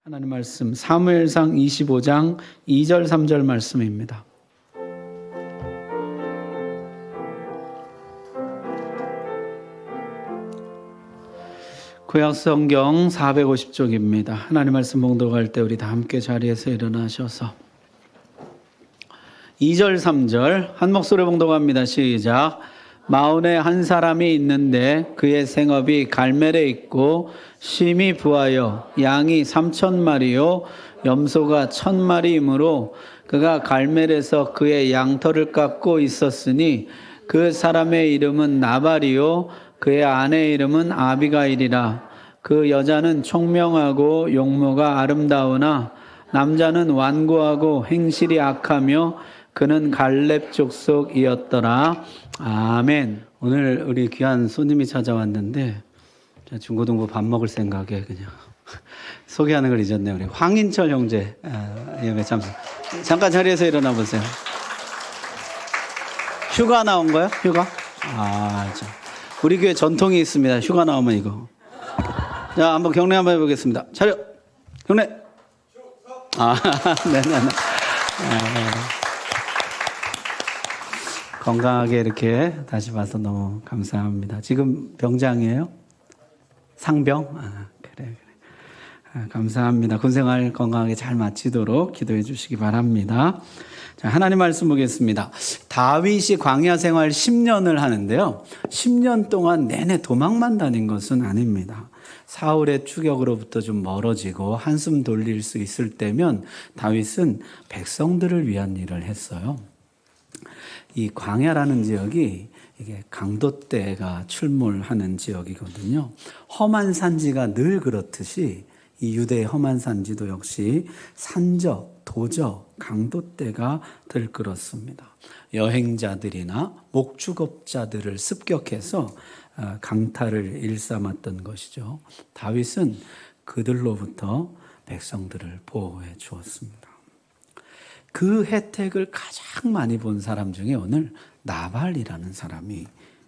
하나님 말씀 사무엘상 25장 2절 3절 말씀입니다. 구약성경 450쪽입니다. 하나님 말씀 봉독할 때 우리 다 함께 자리에서 일어나셔서 2절 3절 한 목소리로 봉독합니다. 시작. 마온에 한 사람이 있는데 그의 생업이 갈멜에 있고 심이 부하여 양이 3,000마리요 염소가 1,000마리이므로 그가 갈멜에서 그의 양털을 깎고 있었으니 그 사람의 이름은 나발이요 그의 아내의 이름은 아비가일이라. 그 여자는 총명하고 용모가 아름다우나 남자는 완고하고 행실이 악하며 그는 갈렙 족속이었더라. 아멘. 오늘 우리 귀한 손님이 찾아왔는데 중고등부 밥 먹을 생각에 그냥 소개하는 걸 잊었네요. 우리 황인철 형제 예배 참석. 잠깐 자리에서 일어나 보세요. 휴가 나온 거요? 휴가? 우리 교회 전통이 있습니다. 휴가 나오면 이거. 자, 한번 경례 한번 해보겠습니다. 차렷. 경례. 네네네. 건강하게 이렇게 다시 봐서 너무 감사합니다. 지금 병장이에요? 상병? 그래. 감사합니다. 군생활 건강하게 잘 마치도록 기도해 주시기 바랍니다. 자, 하나님 말씀 보겠습니다. 다윗이 광야 생활 10년을 하는데요. 10년 동안 내내 도망만 다닌 것은 아닙니다. 사울의 추격으로부터 좀 멀어지고 한숨 돌릴 수 있을 때면 다윗은 백성들을 위한 일을 했어요. 이 광야라는 지역이 이게 강도떼가 출몰하는 지역이거든요. 험한 산지가 늘 그렇듯이 이 유대의 험한 산지도 역시 산적, 도적, 강도떼가 들끓었습니다. 여행자들이나 목축업자들을 습격해서 강탈을 일삼았던 것이죠. 다윗은 그들로부터 백성들을 보호해 주었습니다. 그 혜택을 가장 많이 본 사람 중에 오늘 나발이라는 사람이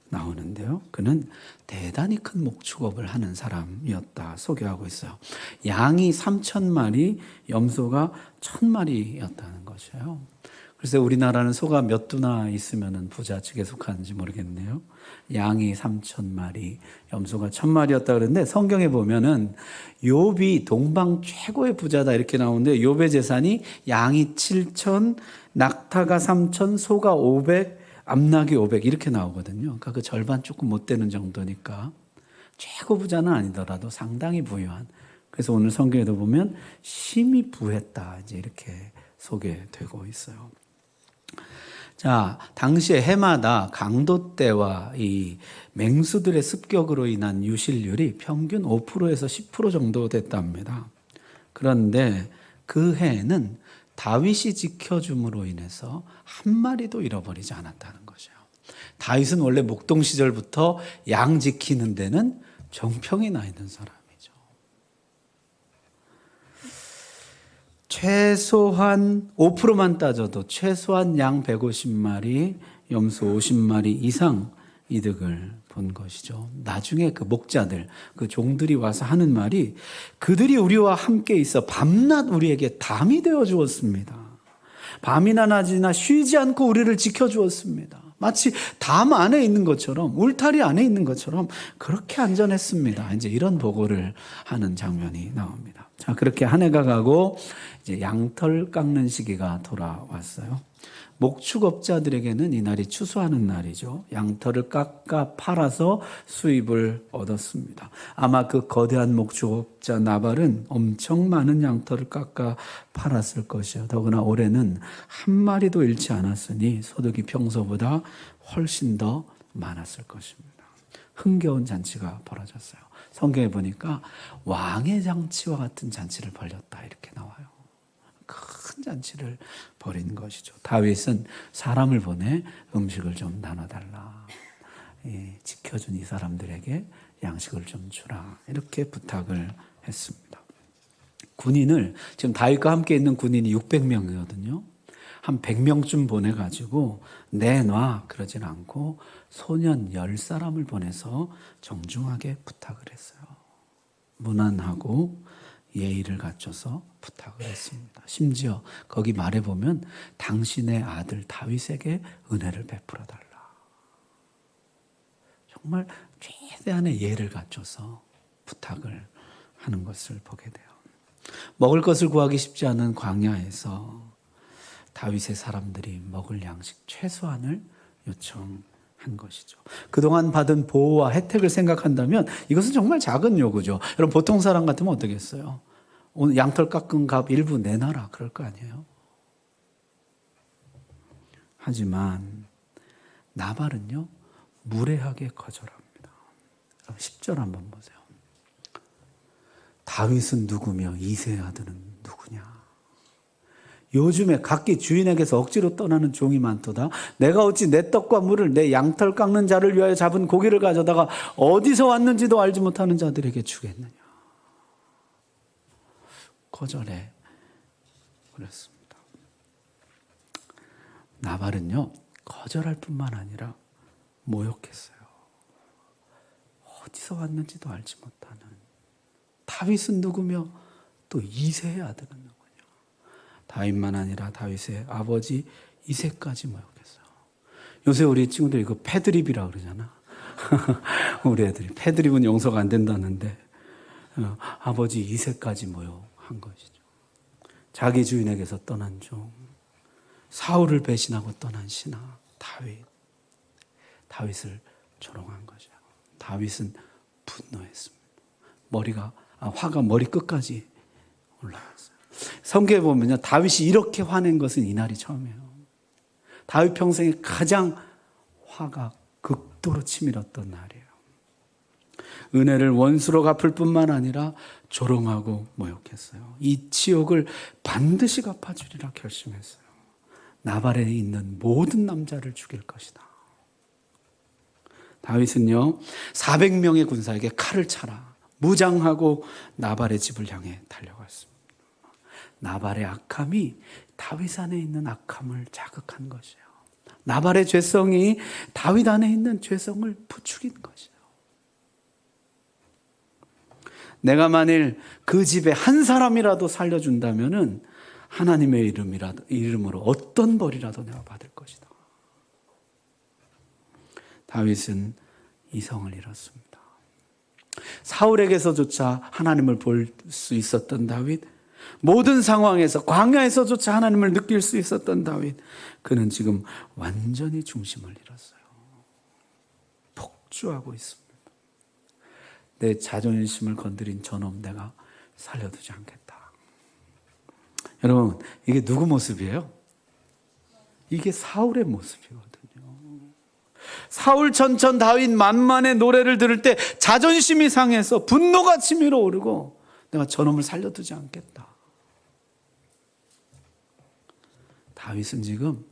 나오는데요. 그는 대단히 큰 목축업을 하는 사람이었다 소개하고 있어요. 양이 3,000마리, 염소가 1,000마리였다는 것이에요. 글쎄 우리나라는 소가 몇 두나 있으면 부자 측에 속하는지 모르겠네요. 양이 3,000마리, 염소가 1,000마리였다 그러는데 성경에 보면은 욥이 동방 최고의 부자다 이렇게 나오는데 욥의 재산이 양이 7,000, 낙타가 3,000, 소가 500, 암낙이 500 이렇게 나오거든요. 그러니까 그 절반 조금 못 되는 정도니까 최고 부자는 아니더라도 상당히 부유한. 그래서 오늘 성경에도 보면 심히 부했다 이제 이렇게 소개되고 있어요. 자, 당시에 해마다 강도떼와 이 맹수들의 습격으로 인한 유실률이 평균 5%에서 10% 정도 됐답니다. 그런데 그 해에는 다윗이 지켜줌으로 인해서 한 마리도 잃어버리지 않았다는 것이에요. 다윗은 원래 목동 시절부터 양 지키는 데는 정평이 나 있는 사람이죠. 최소한 5%만 따져도 최소한 양 150마리, 염소 50마리 이상 이득을 본 것이죠. 나중에 그 목자들, 그 종들이 와서 하는 말이 그들이 우리와 함께 있어 밤낮 우리에게 담이 되어 주었습니다. 밤이나 낮이나 쉬지 않고 우리를 지켜주었습니다. 마치 담 안에 있는 것처럼, 울타리 안에 있는 것처럼 그렇게 안전했습니다. 이제 이런 보고를 하는 장면이 나옵니다. 자, 그렇게 한 해가 가고 이제 양털 깎는 시기가 돌아왔어요. 목축업자들에게는 이 날이 추수하는 날이죠. 양털을 깎아 팔아서 수입을 얻었습니다. 아마 그 거대한 목축업자 나발은 엄청 많은 양털을 깎아 팔았을 것이요. 더구나 올해는 한 마리도 잃지 않았으니 소득이 평소보다 훨씬 더 많았을 것입니다. 흥겨운 잔치가 벌어졌어요. 성경에 보니까 왕의 잔치와 같은 잔치를 벌였다 이렇게 나와요. 큰 잔치를 벌인 것이죠. 다윗은 사람을 보내 음식을 좀 나눠달라. 지켜준 이 사람들에게 양식을 좀 주라. 이렇게 부탁을 했습니다. 군인을 지금 다윗과 함께 있는 군인이 600명이거든요. 한 100명쯤 보내가지고 내놔 그러진 않고 소년 10사람을 보내서 정중하게 부탁을 했어요. 무난하고 예의를 갖춰서 부탁을 했습니다. 심지어 거기 말해보면 당신의 아들 다윗에게 은혜를 베풀어 달라. 정말 최대한의 예를 갖춰서 부탁을 하는 것을 보게 돼요. 먹을 것을 구하기 쉽지 않은 광야에서 다윗의 사람들이 먹을 양식 최소한을 요청한 것이죠. 그동안 받은 보호와 혜택을 생각한다면 이것은 정말 작은 요구죠. 여러분 보통 사람 같으면 어떻겠어요? 오늘 양털 깎은 값 일부 내놔라 그럴 거 아니에요. 하지만 나발은요 무례하게 거절합니다. 10절 한번 보세요. 다윗은 누구며 이새의 아들은 누구냐? 요즘에 각기 주인에게서 억지로 떠나는 종이 많도다. 내가 어찌 내 떡과 물을 내 양털 깎는 자를 위하여 잡은 고기를 가져다가 어디서 왔는지도 알지 못하는 자들에게 주겠느냐? 거절해 그랬습니다. 나발은요 거절할 뿐만 아니라 모욕했어요. 어디서 왔는지도 알지 못하는 다윗은 누구며 또 이새의 아들은 누구냐? 다윗만 아니라 다윗의 아버지 이새까지 모욕했어요. 요새 우리 친구들이 이거 패드립이라 그러잖아. 우리 애들이 패드립은 용서가 안 된다는데 아버지 이새까지 모욕한 것이죠. 자기 주인에게서 떠난 종, 사울을 배신하고 떠난 신하 다윗을 조롱한 거죠. 다윗은 분노했습니다. 화가 머리 끝까지 올라갔어요. 성경에 보면요, 다윗이 이렇게 화낸 것은 이날이 처음이에요. 다윗 평생에 가장 화가 극도로 치밀었던 날이에요. 은혜를 원수로 갚을 뿐만 아니라 조롱하고 모욕했어요. 이 치욕을 반드시 갚아주리라 결심했어요. 나발에 있는 모든 남자를 죽일 것이다. 다윗은요 400명의 군사에게 칼을 차라 무장하고 나발의 집을 향해 달려갔습니다. 나발의 악함이 다윗 안에 있는 악함을 자극한 것이에요. 나발의 죄성이 다윗 안에 있는 죄성을 부추긴 것이에요. 내가 만일 그 집에 한 사람이라도 살려준다면은 하나님의 이름으로 어떤 벌이라도 내가 받을 것이다. 다윗은 이성을 잃었습니다. 사울에게서조차 하나님을 볼 수 있었던 다윗, 모든 상황에서 광야에서조차 하나님을 느낄 수 있었던 다윗, 그는 지금 완전히 중심을 잃었어요. 폭주하고 있습니다. 내 자존심을 건드린 저놈 내가 살려두지 않겠다. 여러분, 이게 누구 모습이에요? 이게 사울의 모습이거든요. 사울 천천 다윗 만만의 노래를 들을 때 자존심이 상해서 분노가 치밀어 오르고 내가 저놈을 살려두지 않겠다. 다윗은 지금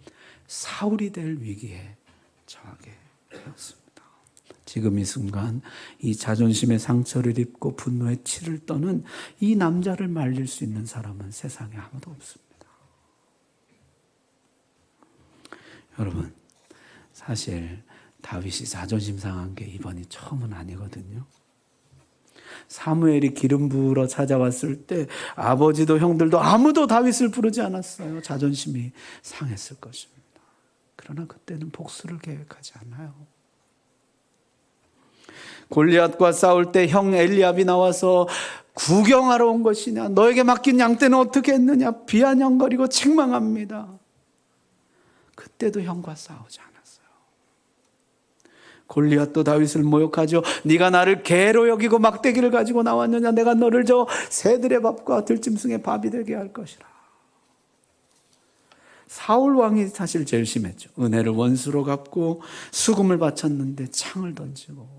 사울이 될 위기에 처하게 되었습니다. 지금 이 순간 이 자존심의 상처를 입고 분노의 치를 떠는 이 남자를 말릴 수 있는 사람은 세상에 아무도 없습니다. 여러분, 사실 다윗이 자존심 상한 게 이번이 처음은 아니거든요. 사무엘이 기름 부으러 찾아왔을 때 아버지도 형들도 아무도 다윗을 부르지 않았어요. 자존심이 상했을 것입니다. 그러나 그때는 복수를 계획하지 않아요. 골리앗과 싸울 때 형 엘리압이 나와서 구경하러 온 것이냐, 너에게 맡긴 양떼는 어떻게 했느냐 비아냥거리고 책망합니다. 그때도 형과 싸우지 않았어요. 골리앗도 다윗을 모욕하죠. 네가 나를 개로 여기고 막대기를 가지고 나왔느냐, 내가 너를 저 새들의 밥과 들짐승의 밥이 되게 할 것이라. 사울 왕이 사실 제일 심했죠. 은혜를 원수로 갚고 수금을 바쳤는데 창을 던지고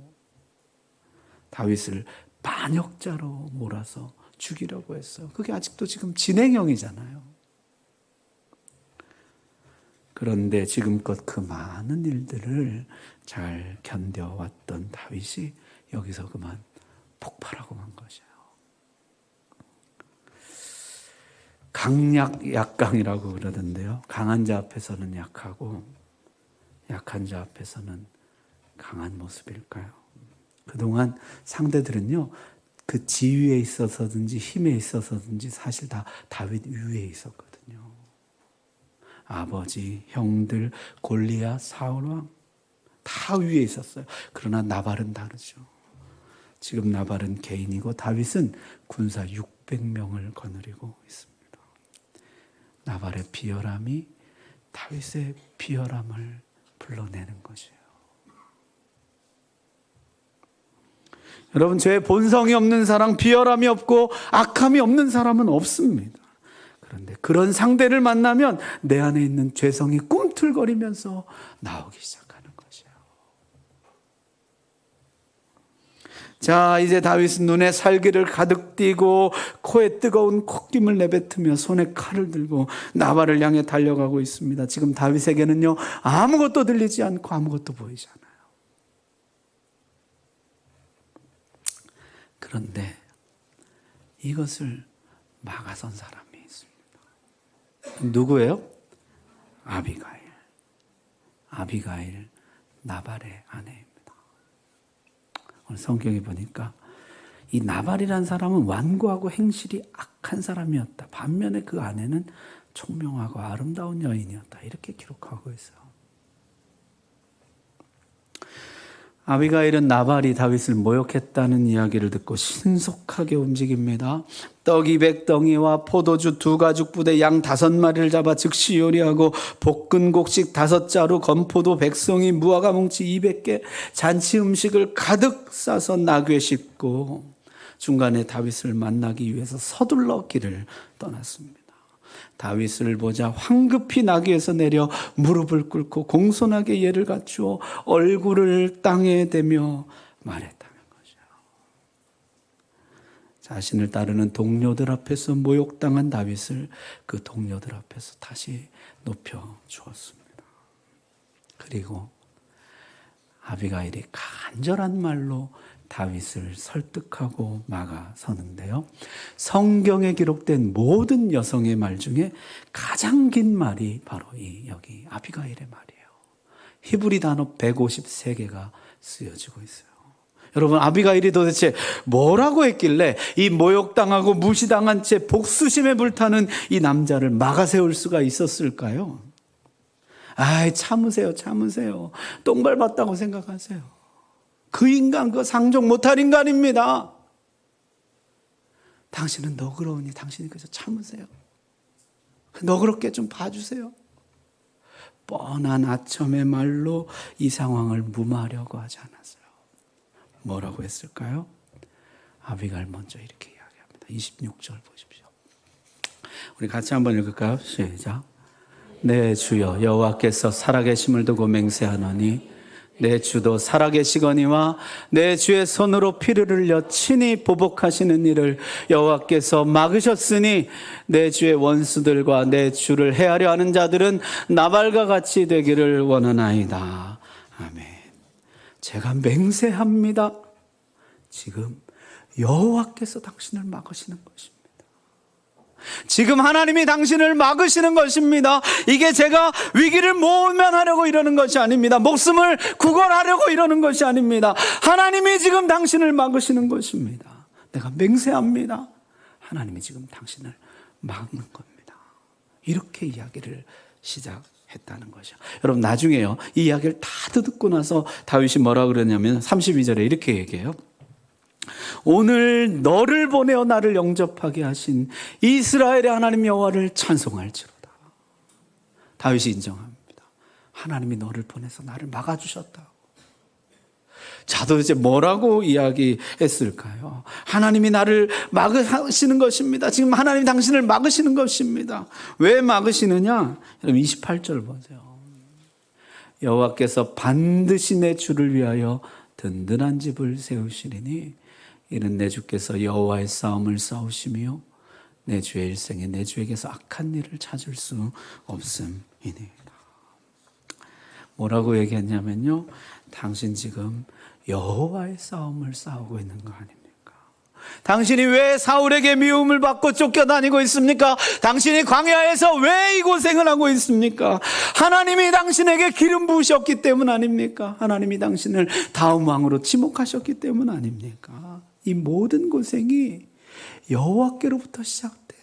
다윗을 반역자로 몰아서 죽이려고 했어요. 그게 아직도 지금 진행형이잖아요. 그런데 지금껏 그 많은 일들을 잘 견뎌왔던 다윗이 여기서 그만 폭발하고 만 것이에요. 강약 약강이라고 그러던데요. 강한 자 앞에서는 약하고 약한 자 앞에서는 강한 모습일까요? 그동안 상대들은요, 그 지위에 있어서든지 힘에 있어서든지 사실 다 다윗 위에 있었거든요. 아버지, 형들, 골리앗, 사울왕 다 위에 있었어요. 그러나 나발은 다르죠. 지금 나발은 개인이고 다윗은 군사 600명을 거느리고 있습니다. 나발의 비열함이 다윗의 비열함을 불러내는 것이에요. 여러분, 죄의 본성이 없는 사람, 비열함이 없고 악함이 없는 사람은 없습니다. 그런데 그런 상대를 만나면 내 안에 있는 죄성이 꿈틀거리면서 나오기 시작하는 것이에요. 자, 이제 다윗은 눈에 살기를 가득 띠고 코에 뜨거운 콧김을 내뱉으며 손에 칼을 들고 나발을 향해 달려가고 있습니다. 지금 다윗에게는요, 아무것도 들리지 않고 아무것도 보이지 않아요. 그런데 이것을 막아선 사람이 있습니다. 누구예요? 아비가일. 아비가일, 나발의 아내입니다. 오늘 성경에 보니까 이 나발이라는 사람은 완고하고 행실이 악한 사람이었다. 반면에 그 아내는 총명하고 아름다운 여인이었다. 이렇게 기록하고 있어요. 아비가일은 나발이 다윗을 모욕했다는 이야기를 듣고 신속하게 움직입니다. 떡 200덩이와 포도주 2가죽 부대 양 5마리를 잡아 즉시 요리하고 볶은 곡식 5자루, 건포도 100송이, 무화과 뭉치 200개, 잔치 음식을 가득 싸서 나귀에 싣고 중간에 다윗을 만나기 위해서 서둘러 길을 떠났습니다. 다윗을 보자 황급히 나귀에서 내려 무릎을 꿇고 공손하게 예를 갖추어 얼굴을 땅에 대며 말했다는 것이죠. 자신을 따르는 동료들 앞에서 모욕당한 다윗을 그 동료들 앞에서 다시 높여 주었습니다. 그리고 아비가일이 간절한 말로 다윗을 설득하고 막아서는데요. 성경에 기록된 모든 여성의 말 중에 가장 긴 말이 바로 여기 아비가일의 말이에요. 히브리 단어 153개가 쓰여지고 있어요. 여러분, 아비가일이 도대체 뭐라고 했길래 이 모욕당하고 무시당한 채 복수심에 불타는 이 남자를 막아세울 수가 있었을까요? 아이, 참으세요. 똥 밟았다고 생각하세요. 그 인간, 그 상종 못할 인간입니다. 당신은 너그러우니 당신이 그저 참으세요. 너그럽게 좀 봐주세요. 뻔한 아첨의 말로 이 상황을 무마하려고 하지 않았어요. 뭐라고 했을까요? 아비가일 먼저 이렇게 이야기합니다. 26절 보십시오. 우리 같이 한번 읽을까요? 시작. 내 주여 여호와께서 살아계심을 두고 맹세하노니 내 주도 살아계시거니와 내 주의 손으로 피를 흘려 친히 보복하시는 일을 여호와께서 막으셨으니 내 주의 원수들과 내 주를 해하려 하는 자들은 나발과 같이 되기를 원하나이다. 아멘. 제가 맹세합니다. 지금 여호와께서 당신을 막으시는 것입니다. 지금 하나님이 당신을 막으시는 것입니다. 이게 제가 위기를 모면하려고 이러는 것이 아닙니다. 목숨을 구걸하려고 이러는 것이 아닙니다. 하나님이 지금 당신을 막으시는 것입니다. 내가 맹세합니다. 하나님이 지금 당신을 막는 겁니다. 이렇게 이야기를 시작했다는 것이죠. 여러분, 나중에요, 이 이야기를 다 듣고 나서 다윗이 뭐라고 그러냐면 32절에 이렇게 얘기해요. 오늘 너를 보내어 나를 영접하게 하신 이스라엘의 하나님 여호와를 찬송할지로다. 다윗이 인정합니다. 하나님이 너를 보내서 나를 막아주셨다고. 자, 도대체 뭐라고 이야기했을까요? 하나님이 나를 막으시는 것입니다. 지금 하나님이 당신을 막으시는 것입니다. 왜 막으시느냐? 여러분 28절 보세요. 여호와께서 반드시 내 주를 위하여 든든한 집을 세우시리니 이는 내 주께서 여호와의 싸움을 싸우시며 내 주의 일생에 내 주에게서 악한 일을 찾을 수 없음이니이다. 뭐라고 얘기했냐면요, 당신 지금 여호와의 싸움을 싸우고 있는 거 아닙니까? 당신이 왜 사울에게 미움을 받고 쫓겨다니고 있습니까? 당신이 광야에서 왜 이 고생을 하고 있습니까? 하나님이 당신에게 기름 부으셨기 때문 아닙니까? 하나님이 당신을 다음 왕으로 지목하셨기 때문 아닙니까? 이 모든 고생이 여호와께로부터 시작된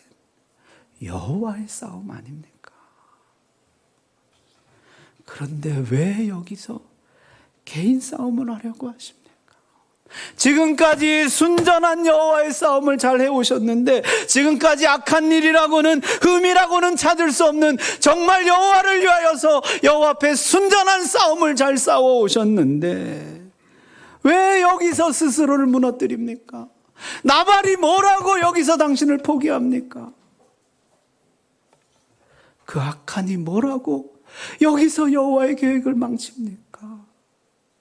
여호와의 싸움 아닙니까? 그런데 왜 여기서 개인 싸움을 하려고 하십니까? 지금까지 순전한 여호와의 싸움을 잘 해오셨는데, 지금까지 악한 일이라고는, 흠이라고는 찾을 수 없는 정말 여호와를 위하여서 여호와 앞에 순전한 싸움을 잘 싸워오셨는데 왜 여기서 스스로를 무너뜨립니까? 나발이 뭐라고 여기서 당신을 포기합니까? 그 악한이 뭐라고 여기서 여호와의 계획을 망칩니까?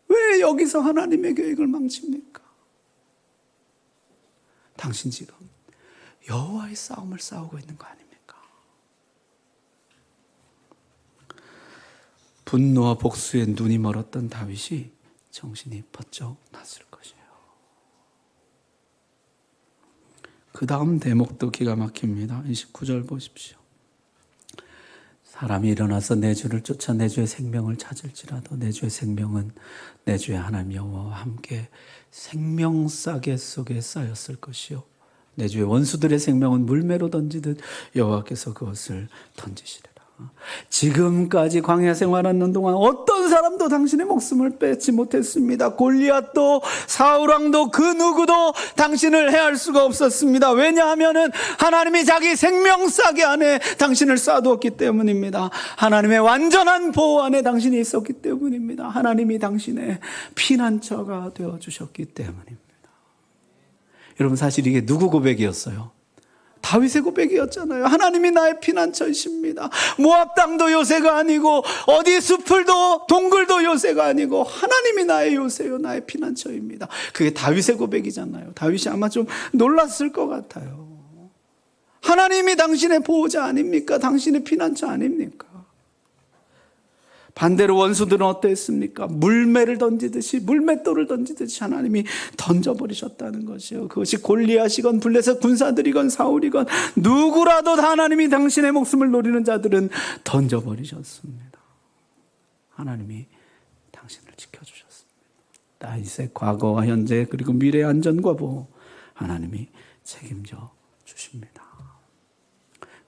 왜 여기서 하나님의 계획을 망칩니까? 당신 지금 여호와의 싸움을 싸우고 있는 거 아닙니까? 분노와 복수에 눈이 멀었던 다윗이 정신이 번쩍 났을 것이에요. 그 다음 대목도 기가 막힙니다. 29절 보십시오. 사람이 일어나서 내 주를 쫓아 내 주의 생명을 찾을지라도 내 주의 생명은 내 주의 하나님 여호와와 함께 생명싸개 속에 쌓였을 것이요 내 주의 원수들의 생명은 물매로 던지듯 여호와께서 그것을 던지시리라. 지금까지 광야 생활하는 동안 어떤 사람도 당신의 목숨을 뺏지 못했습니다. 골리앗도 사울왕도 그 누구도 당신을 해할 수가 없었습니다. 왜냐하면 하나님이 자기 생명싸개 안에 당신을 쌓아두었기 때문입니다. 하나님의 완전한 보호 안에 당신이 있었기 때문입니다. 하나님이 당신의 피난처가 되어주셨기 때문입니다. 여러분, 사실 이게 누구 고백이었어요? 다윗의 고백이었잖아요. 하나님이 나의 피난처이십니다. 모압 땅도 요새가 아니고 어디 숲을도 동굴도 요새가 아니고 하나님이 나의 요새요 나의 피난처입니다. 그게 다윗의 고백이잖아요. 다윗이 아마 좀 놀랐을 것 같아요. 하나님이 당신의 보호자 아닙니까? 당신의 피난처 아닙니까? 반대로 원수들은 어땠습니까? 물매를 던지듯이, 물맷돌을 던지듯이 하나님이 던져버리셨다는 것이요. 그것이 골리앗이건 블레셋 군사들이건 사울이건 누구라도 다 하나님이 당신의 목숨을 노리는 자들은 던져버리셨습니다. 하나님이 당신을 지켜주셨습니다. 다윗의 과거와 현재 그리고 미래의 안전과 보호 하나님이 책임져 주십니다.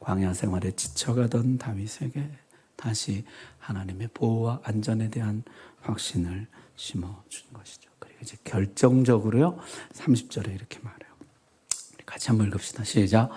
광야 생활에 지쳐가던 다윗에게 다시 하나님의 보호와 안전에 대한 확신을 심어준 것이죠. 그리고 이제 결정적으로요, 30절에 이렇게 말해요. 우리 같이 한번 읽읍시다. 시작.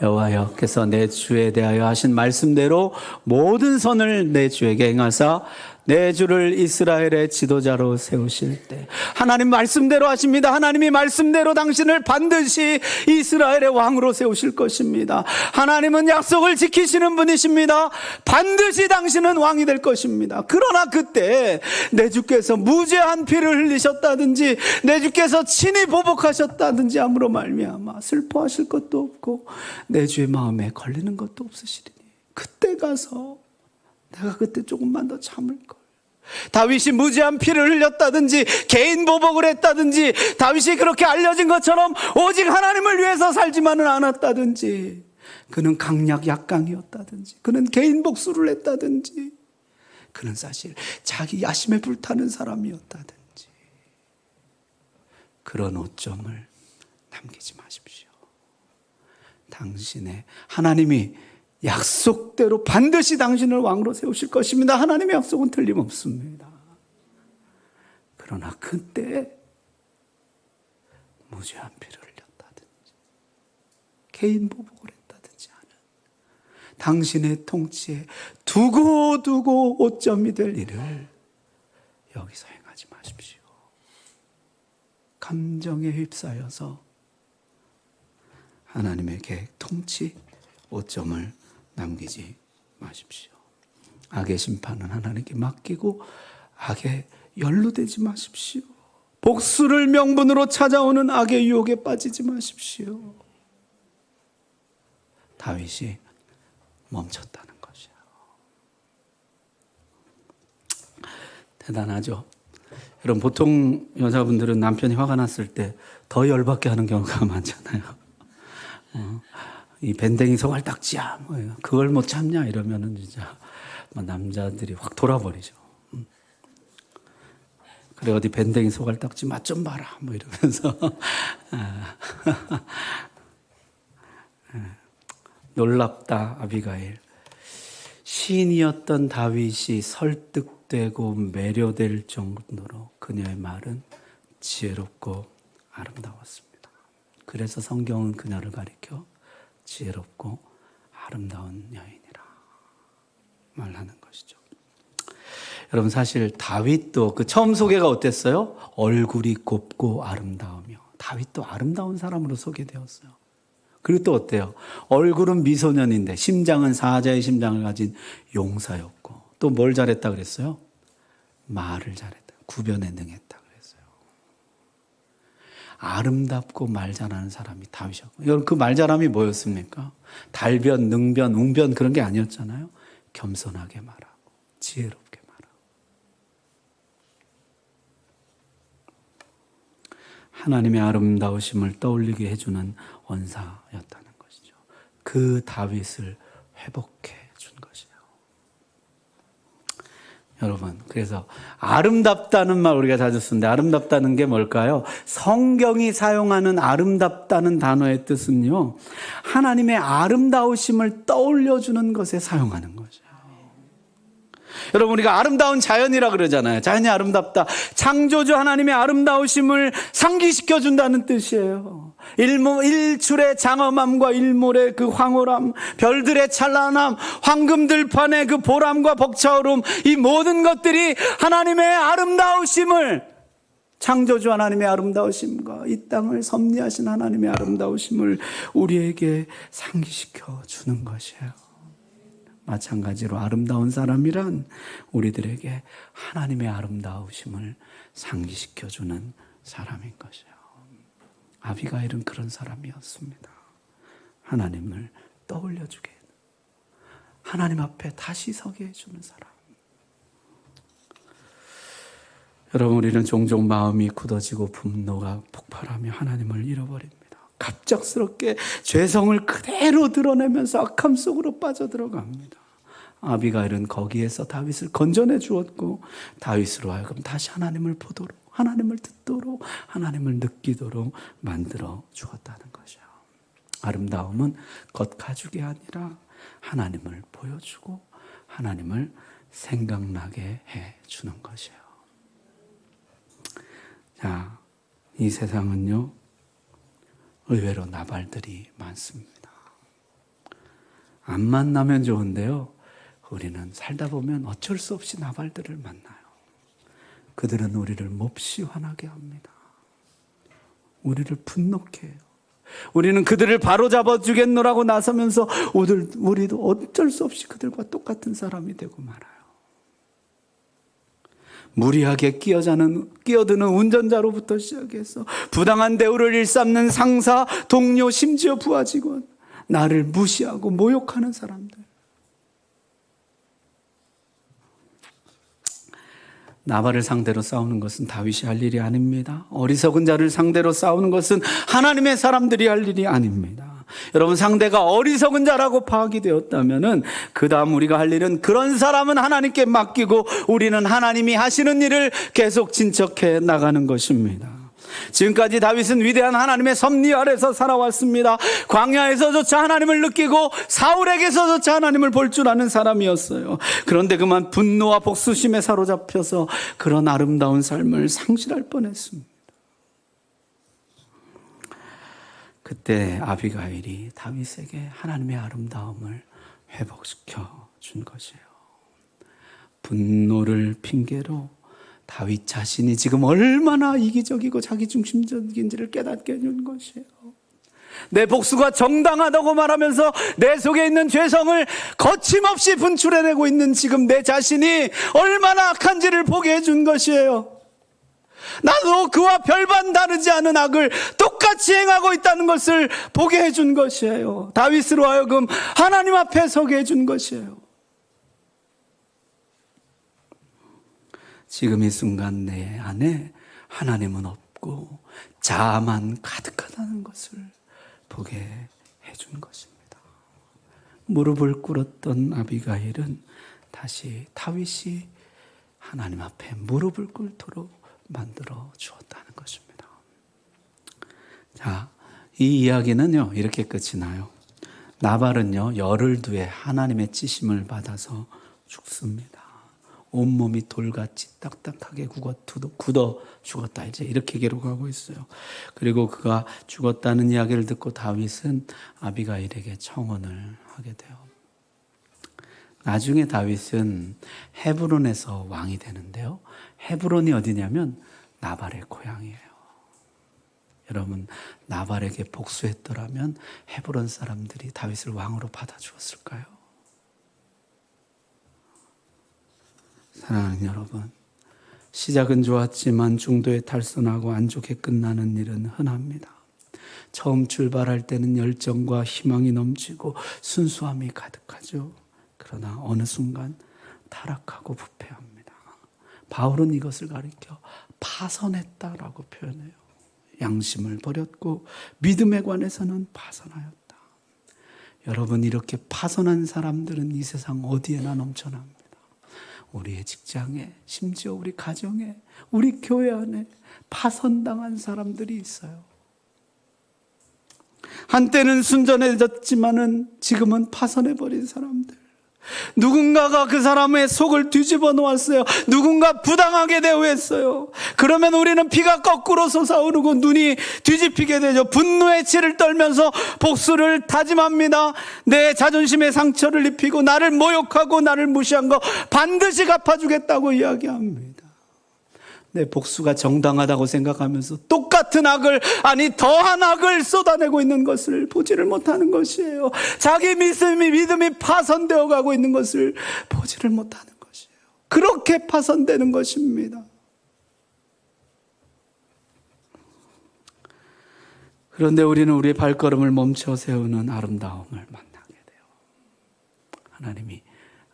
여호와께서 내 주에 대하여 하신 말씀대로 모든 선을 내 주에게 행하사 내 주를 이스라엘의 지도자로 세우실 때 하나님 말씀대로 하십니다. 하나님이 말씀대로 당신을 반드시 이스라엘의 왕으로 세우실 것입니다. 하나님은 약속을 지키시는 분이십니다. 반드시 당신은 왕이 될 것입니다. 그러나 그때 내 주께서 무죄한 피를 흘리셨다든지 내 주께서 친히 보복하셨다든지 함으로 말미암아 슬퍼하실 것도 없고 내 주의 마음에 걸리는 것도 없으시리니 그때 가서 내가 그때 조금만 더 참을 걸. 다윗이 무죄한 피를 흘렸다든지 개인 보복을 했다든지 다윗이 그렇게 알려진 것처럼 오직 하나님을 위해서 살지만은 않았다든지 그는 강약 약강이었다든지 그는 개인 복수를 했다든지 그는 사실 자기 야심에 불타는 사람이었다든지 그런 오점을 남기지 마십시오. 당신의 하나님이 약속대로 반드시 당신을 왕으로 세우실 것입니다. 하나님의 약속은 틀림없습니다. 그러나 그때 무죄한 피를 흘렸다든지 개인 보복을 했다든지 하는 당신의 통치에 두고두고 오점이 될 일을 여기서 행하지 마십시오. 감정에 휩싸여서 하나님의 계획, 통치, 오점을 남기지 마십시오. 악의 심판은 하나님께 맡기고 악에 연루되지 마십시오. 복수를 명분으로 찾아오는 악의 유혹에 빠지지 마십시오. 다윗이 멈췄다는 것이에요. 대단하죠. 여러분, 보통 여자분들은 남편이 화가 났을 때 더 열받게 하는 경우가 많잖아요. 이 밴댕이 소갈딱지야, 그걸 못 참냐 이러면은 진짜 남자들이 확 돌아버리죠. 그래 어디 밴댕이 소갈딱지 맛 좀 봐라 뭐 이러면서 놀랍다 아비가일. 시인이었던 다윗이 설득되고 매료될 정도로 그녀의 말은 지혜롭고 아름다웠습니다. 그래서 성경은 그녀를 가리켜 지혜롭고 아름다운 여인이라 말하는 것이죠. 여러분 사실 다윗도 그 처음 소개가 어땠어요? 얼굴이 곱고 아름다우며. 다윗도 아름다운 사람으로 소개되었어요. 그리고 또 어때요? 얼굴은 미소년인데 심장은 사자의 심장을 가진 용사였고 또 뭘 잘했다 그랬어요? 말을 잘했다. 구변에 능했다 그랬어요. 아름답고 말 잘하는 사람이 다윗이었고 여러분 그 말 잘함이 뭐였습니까? 달변, 능변, 웅변 그런 게 아니었잖아요. 겸손하게 말하고 지혜롭게 말하고 하나님의 아름다우심을 떠올리게 해주는 원사였다는 것이죠. 그 다윗을 회복해 준 것이에요. 여러분 그래서 아름답다는 말 우리가 자주 쓰는데 아름답다는 게 뭘까요? 성경이 사용하는 아름답다는 단어의 뜻은요 하나님의 아름다우심을 떠올려주는 것에 사용하는 것이에요. 여러분 우리가 아름다운 자연이라 그러잖아요. 자연이 아름답다. 창조주 하나님의 아름다우심을 상기시켜준다는 뜻이에요. 일출의 장엄함과 일몰의 그 황홀함, 별들의 찬란함, 황금들판의 그 보람과 벅차오름, 이 모든 것들이 하나님의 아름다우심을, 창조주 하나님의 아름다우심과 이 땅을 섭리하신 하나님의 아름다우심을 우리에게 상기시켜 주는 것이에요. 마찬가지로 아름다운 사람이란 우리들에게 하나님의 아름다우심을 상기시켜주는 사람인 것이에요. 아비가일은 그런 사람이었습니다. 하나님을 떠올려주게, 하나님 앞에 다시 서게 해주는 사람. 여러분 우리는 종종 마음이 굳어지고 분노가 폭발하며 하나님을 잃어버립니다. 갑작스럽게 죄성을 그대로 드러내면서 악함 속으로 빠져들어갑니다. 아비가일은 거기에서 다윗을 건져내 주었고 다윗으로 하여금 다시 하나님을 보도록, 하나님을 듣도록, 하나님을 느끼도록 만들어 주었다는 것이요. 아름다움은 겉가죽이 아니라 하나님을 보여주고 하나님을 생각나게 해주는 것이에요. 자, 이 세상은요 의외로 나발들이 많습니다. 안 만나면 좋은데요 우리는 살다 보면 어쩔 수 없이 나발들을 만나요. 그들은 우리를 몹시 화나게 합니다. 우리를 분노케 해요. 우리는 그들을 바로잡아 주겠노라고 나서면서 우리도 어쩔 수 없이 그들과 똑같은 사람이 되고 말아요. 무리하게 끼어드는 운전자로부터 시작해서 부당한 대우를 일삼는 상사, 동료, 심지어 부하 직원, 나를 무시하고 모욕하는 사람들. 나발을 상대로 싸우는 것은 다윗이 할 일이 아닙니다. 어리석은 자를 상대로 싸우는 것은 하나님의 사람들이 할 일이 아닙니다. 여러분 상대가 어리석은 자라고 파악이 되었다면은 그 다음 우리가 할 일은 그런 사람은 하나님께 맡기고 우리는 하나님이 하시는 일을 계속 진척해 나가는 것입니다. 지금까지 다윗은 위대한 하나님의 섭리 아래서 살아왔습니다. 광야에서조차 하나님을 느끼고 사울에게서조차 하나님을 볼 줄 아는 사람이었어요. 그런데 그만 분노와 복수심에 사로잡혀서 그런 아름다운 삶을 상실할 뻔했습니다. 그때 아비가일이 다윗에게 하나님의 아름다움을 회복시켜 준 것이에요. 분노를 핑계로 다윗 자신이 지금 얼마나 이기적이고 자기중심적인지를 깨닫게 해준 것이에요. 내 복수가 정당하다고 말하면서 내 속에 있는 죄성을 거침없이 분출해내고 있는 지금 내 자신이 얼마나 악한지를 보게 해준 것이에요. 나도 그와 별반 다르지 않은 악을 똑같이 행하고 있다는 것을 보게 해준 것이에요. 다윗으로 하여금 하나님 앞에 서게 해준 것이에요. 지금 이 순간 내 안에 하나님은 없고 자아만 가득하다는 것을 보게 해준 것입니다. 무릎을 꿇었던 아비가일은 다시 다윗이 하나님 앞에 무릎을 꿇도록 만들어 주었다는 것입니다. 자, 이 이야기는요, 이렇게 끝이 나요. 나발은요, 열을 두에 하나님의 찌심을 받아서 죽습니다. 온몸이 돌같이 딱딱하게 굳어 죽었다. 이제 이렇게 기록하고 있어요. 그리고 그가 죽었다는 이야기를 듣고 다윗은 아비가일에게 청혼을 하게 돼요. 나중에 다윗은 헤브론에서 왕이 되는데요. 헤브론이 어디냐면 나발의 고향이에요. 여러분, 나발에게 복수했더라면 헤브론 사람들이 다윗을 왕으로 받아주었을까요? 사랑하는 여러분, 시작은 좋았지만 중도에 탈선하고 안 좋게 끝나는 일은 흔합니다. 처음 출발할 때는 열정과 희망이 넘치고 순수함이 가득하죠. 그러나 어느 순간 타락하고 부패합니다. 바울은 이것을 가리켜 파선했다라고 표현해요. 양심을 버렸고 믿음에 관해서는 파선하였다. 여러분, 이렇게 파선한 사람들은 이 세상 어디에나 넘쳐납니다. 우리의 직장에, 심지어 우리 가정에, 우리 교회 안에 파선당한 사람들이 있어요. 한때는 순전해졌지만은 지금은 파선해버린 사람들. 누군가가 그 사람의 속을 뒤집어 놓았어요. 누군가 부당하게 대우했어요. 그러면 우리는 피가 거꾸로 솟아오르고 눈이 뒤집히게 되죠. 분노의 치를 떨면서 복수를 다짐합니다. 내 자존심에 상처를 입히고 나를 모욕하고 나를 무시한 거 반드시 갚아주겠다고 이야기합니다. 내 복수가 정당하다고 생각하면서 똑같은 악을, 아니 더한 악을 쏟아내고 있는 것을 보지를 못하는 것이에요. 자기 믿음이 파선되어 가고 있는 것을 보지를 못하는 것이에요. 그렇게 파선되는 것입니다. 그런데 우리는 우리의 발걸음을 멈춰 세우는 아름다움을 만나게 돼요. 하나님이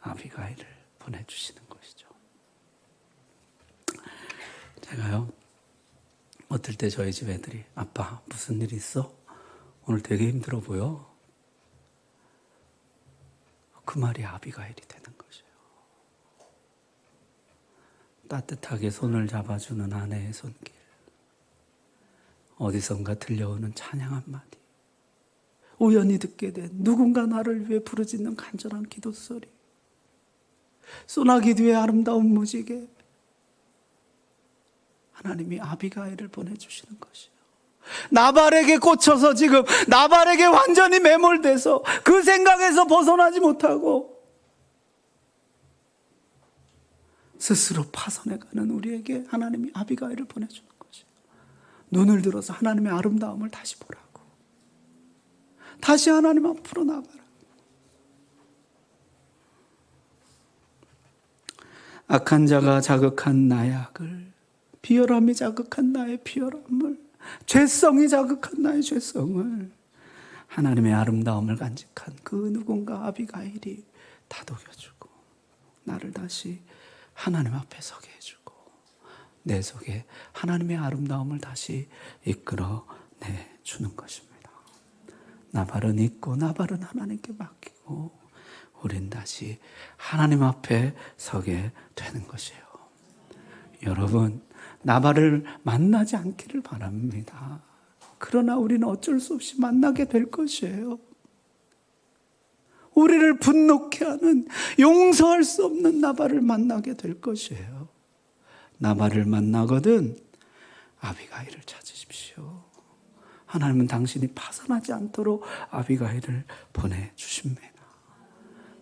아비가일을 보내주시는 것이죠. 제가요, 어떨 때 저희 집 애들이 아빠 무슨 일 있어? 오늘 되게 힘들어 보여. 그 말이 아비가일이 되는 것이에요. 따뜻하게 손을 잡아주는 아내의 손길, 어디선가 들려오는 찬양 한마디, 우연히 듣게 된 누군가 나를 위해 부르짖는 간절한 기도소리, 소나기 뒤에 아름다운 무지개, 하나님이 아비가일을 보내주시는 것이에요. 나발에게 꽂혀서 지금 나발에게 완전히 매몰돼서 그 생각에서 벗어나지 못하고 스스로 파선해가는 우리에게 하나님이 아비가일을 보내주는 것이에요. 눈을 들어서 하나님의 아름다움을 다시 보라고, 다시 하나님 앞으로 나가라. 악한 자가 자극한 나의 악을, 비열함이 자극한 나의 비열함을, 죄성이 자극한 나의 죄성을 하나님의 아름다움을 간직한 그 누군가 아비가일이 다독여주고 나를 다시 하나님 앞에 서게 해주고 내 속에 하나님의 아름다움을 다시 이끌어내주는 것입니다. 나발은 잊고 나발은 하나님께 맡기고 우린 다시 하나님 앞에 서게 되는 것이에요. 여러분, 나발을 만나지 않기를 바랍니다. 그러나 우리는 어쩔 수 없이 만나게 될 것이에요. 우리를 분노케 하는, 용서할 수 없는 나발을 만나게 될 것이에요. 나발을 만나거든 아비가일을 찾으십시오. 하나님은 당신이 파산하지 않도록 아비가일을 보내주십니다.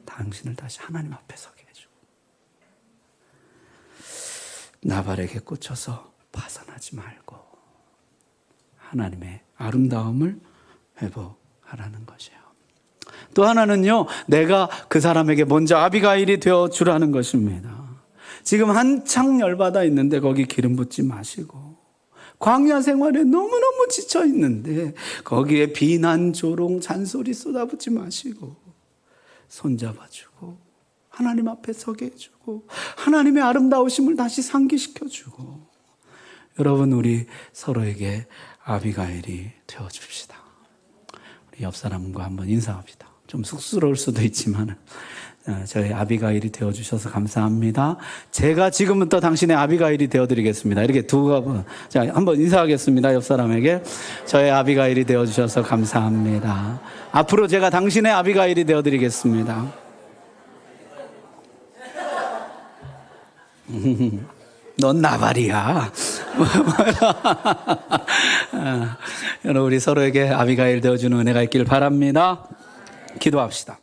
당신을 다시 하나님 앞에 서게 해주고 나발에게 꽂혀서 파산하지 말고 하나님의 아름다움을 회복하라는 것이에요. 또 하나는요, 내가 그 사람에게 먼저 아비가일이 되어주라는 것입니다. 지금 한창 열받아 있는데 거기 기름 붓지 마시고, 광야 생활에 너무너무 지쳐 있는데 거기에 비난, 조롱, 잔소리 쏟아붓지 마시고 손잡아주고 하나님 앞에 서게 해주고 하나님의 아름다우심을 다시 상기시켜주고, 여러분, 우리 서로에게 아비가일이 되어줍시다. 우리 옆 사람과 한번 인사합시다. 좀 쑥스러울 수도 있지만 저희 아비가일이 되어주셔서 감사합니다. 제가 지금부터 당신의 아비가일이 되어드리겠습니다. 이렇게 자, 한번 인사하겠습니다. 옆 사람에게. 저의 아비가일이 되어주셔서 감사합니다. 앞으로 제가 당신의 아비가일이 되어드리겠습니다. 넌 나발이야. 여러분, 우리 서로에게 아비가일 되어주는 은혜가 있길 바랍니다. 기도합시다.